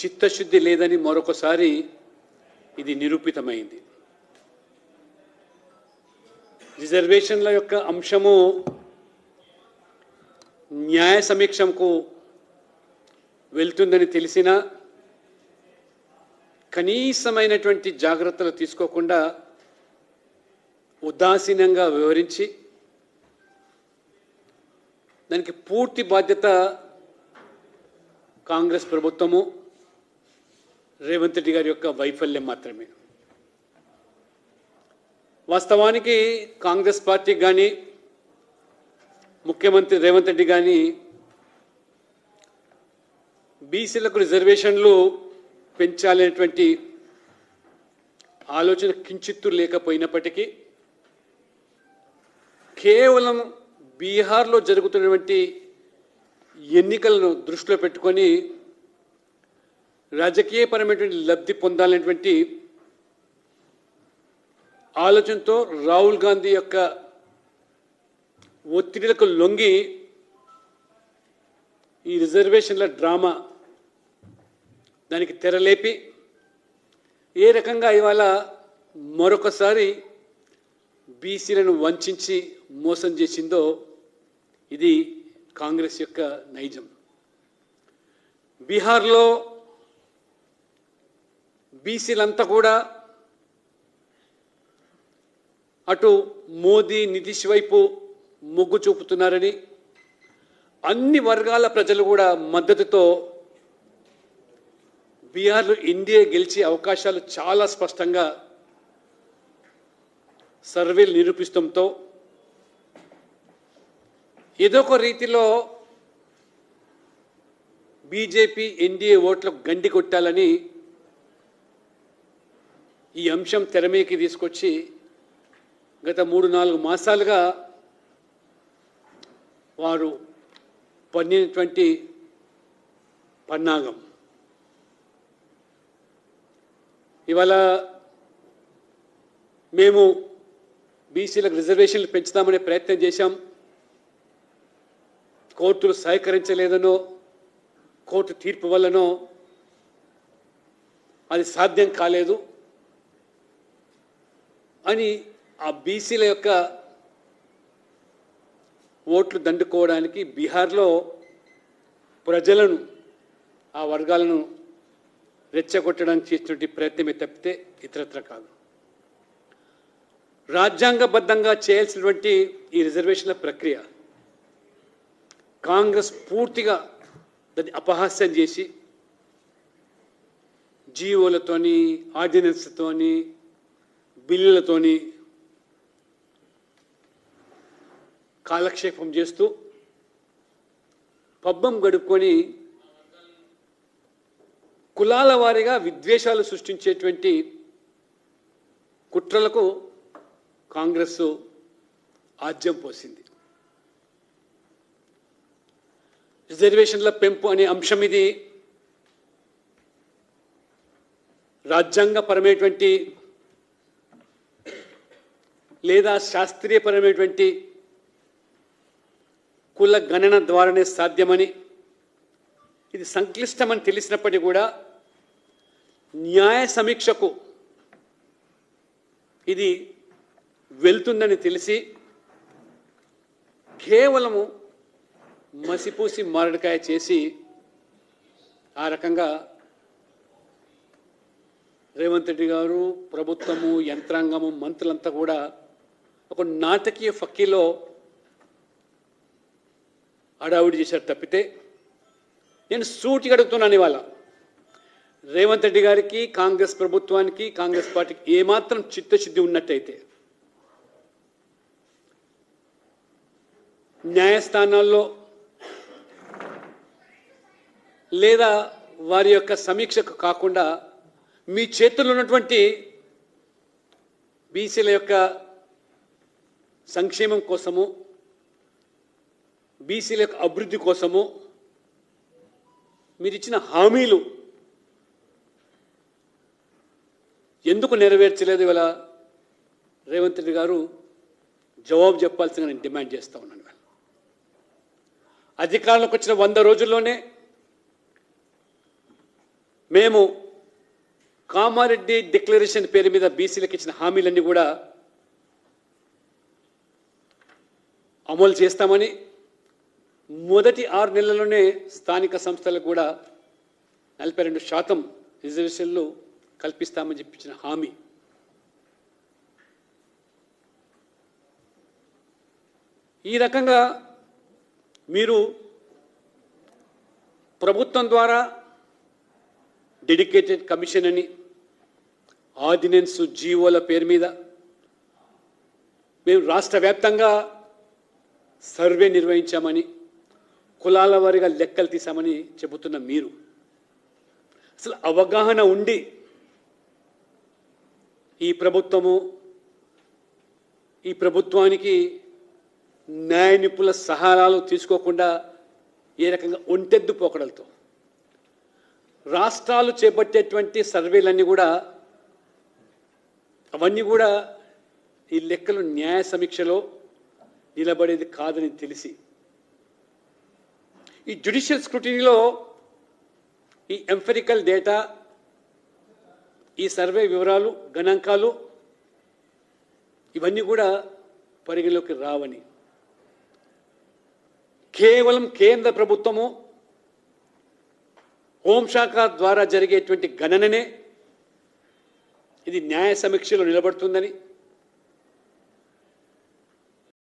చిత్తశుద్ధి లేదని మరొకసారి ఇది నిరూపితమైంది. రిజర్వేషన్ల యొక్క అంశము న్యాయ సమీక్షకు వెళ్తుందని తెలిసినా కనీసమైనటువంటి జాగ్రత్తలు తీసుకోకుండా ఉదాసీనంగా వివరించి దానికి పూర్తి బాధ్యత కాంగ్రెస్ ప్రభుత్వము రేవంత్ రెడ్డి గారి యొక్క వైఫల్యం మాత్రమే. వాస్తవానికి కాంగ్రెస్ పార్టీ కానీ ముఖ్యమంత్రి రేవంత్ రెడ్డి కానీ బీసీలకు రిజర్వేషన్లు పెంచాలనేటువంటి ఆలోచన కించిత్తు లేకపోయినప్పటికీ కేవలం బీహార్లో జరుగుతున్నటువంటి ఎన్నికలను దృష్టిలో పెట్టుకొని రాజకీయపరమైనటువంటి లబ్ధి పొందాలనేటువంటి ఆలోచనతో రాహుల్ గాంధీ యొక్క ఒత్తిడిలకు లొంగి ఈ రిజర్వేషన్ల డ్రామా దానికి తెరలేపి ఏ రకంగా ఇవాళ మరొకసారి బీసీలను వంచి మోసం చేసిందో ఇది కాంగ్రెస్ యొక్క నైజం. బీహార్లో బీసీలంతా కూడా అటు మోదీ నితీష్ వైపు మొగ్గు చూపుతున్నారని అన్ని వర్గాల ప్రజలు కూడా మద్దతుతో బీహార్లో ఎన్డీఏ గెలిచే అవకాశాలు చాలా స్పష్టంగా సర్వేలు నిరూపిస్తంతో ఏదో ఒక రీతిలో బీజేపీ ఎన్డీఏ ఓట్లకు గండి కొట్టాలని ఈ అంశం తెరమీకి తీసుకొచ్చి గత 3-4 మాసాలుగా వారు పన్నినటువంటి పన్నాగం. ఇవాళ మేము బీసీలకు రిజర్వేషన్లు పెంచుదామనే ప్రయత్నం చేశాం. కోర్టులు సహకరించలేదనో కోర్టు తీర్పు వల్లనో అది సాధ్యం కాలేదు అని ఆ బీసీల యొక్క ఓట్లు దండుకోవడానికి బీహార్లో ప్రజలను ఆ వర్గాలను రెచ్చగొట్టడానికి చేసినటువంటి ప్రయత్నమే తప్పితే ఇతరత్ర కాదు. రాజ్యాంగబద్ధంగా చేయాల్సినటువంటి ఈ రిజర్వేషన్ల ప్రక్రియ కాంగ్రెస్ పూర్తిగా దాన్ని అపహాస్యం చేసి జీవోలతోని ఆర్డినెన్స్తోని బిల్లులతోని కాలక్షేపం చేస్తూ పబ్బం గడుపుకొని కులాల వారీగా విద్వేషాలు సృష్టించేటువంటి కుట్రలకు కాంగ్రెస్ ఆజ్యం పోసింది. రిజర్వేషన్ల పెంపు అనే అంశం ఇది రాజ్యాంగపరమైనటువంటి లేదా శాస్త్రీయపరమైనటువంటి కుల గణన ద్వారానే సాధ్యమని ఇది సంక్లిష్టమని తెలిసినప్పటికీ కూడా న్యాయ సమీక్షకు ఇది వెళ్తుందని తెలిసి కేవలము మసిపూసి మారడికాయ చేసి ఆ రకంగా రేవంత్ రెడ్డి గారు ప్రభుత్వము యంత్రాంగము మంత్రులంతా కూడా ఒక నాటకీయ ఫక్కీలో హడావుడి చేశారు తప్పితే నేను సూటిగా అడుగుతున్నాను ఇవాళ రేవంత్ రెడ్డి గారికి కాంగ్రెస్ ప్రభుత్వానికి కాంగ్రెస్ పార్టీకి ఏమాత్రం చిత్తశుద్ధి ఉన్నట్టయితే న్యాయస్థానాల్లో లేదా వారి యొక్క సమీక్షకు కాకుండా మీ చేతుల్లో ఉన్నటువంటి బీసీల యొక్క సంక్షేమం కోసము బీసీల యొక్క అభివృద్ధి కోసము మీరు ఇచ్చిన హామీలు ఎందుకు నెరవేర్చలేదు ఇవాళ రేవంత్ రెడ్డి గారు జవాబు చెప్పాల్సిందిగా నేను డిమాండ్ చేస్తూ ఉన్నాను. అధికారంలోకి వచ్చిన 100 రోజుల్లోనే మేము కామారెడ్డి డిక్లరేషన్ పేరు మీద బీసీలకు ఇచ్చిన హామీలన్నీ కూడా అమలు చేస్తామని, మొదటి 6 నెలల్లోనే స్థానిక సంస్థలకు కూడా 42% రిజర్వేషన్లు కల్పిస్తామని చెప్పించిన హామీ. ఈ రకంగా మీరు ప్రభుత్వం ద్వారా డెడికేటెడ్ కమిషన్ అని, ఆర్డినెన్స్, జీవోల పేరు మీద మేము రాష్ట్ర వ్యాప్తంగా సర్వే నిర్వహించామని, కులాల వారీగా లెక్కలు తీసామని చెబుతున్న మీరు అసలు అవగాహన ఉండి ఈ ప్రభుత్వానికి న్యాయ నిపుణుల సహాయాలు తీసుకోకుండా ఏ రకంగా ఒంటెద్దు పోకడలతో రాష్ట్రాలు చేపట్టేటువంటి సర్వేలన్నీ కూడా అవన్నీ కూడా ఈ లెక్కలు న్యాయ సమీక్షలో నిలబడేది కాదని తెలిసి ఈ జ్యుడిషియల్ స్క్రూటినీలో ఈ ఎంఫరికల్ డేటా, ఈ సర్వే వివరాలు, గణాంకాలు ఇవన్నీ కూడా పరిగణలోకి రావని, కేవలం కేంద్ర ప్రభుత్వము హోంశాఖ ద్వారా జరిగేటువంటి గణననే ఇది న్యాయ సమీక్షలో నిలబడుతుందని,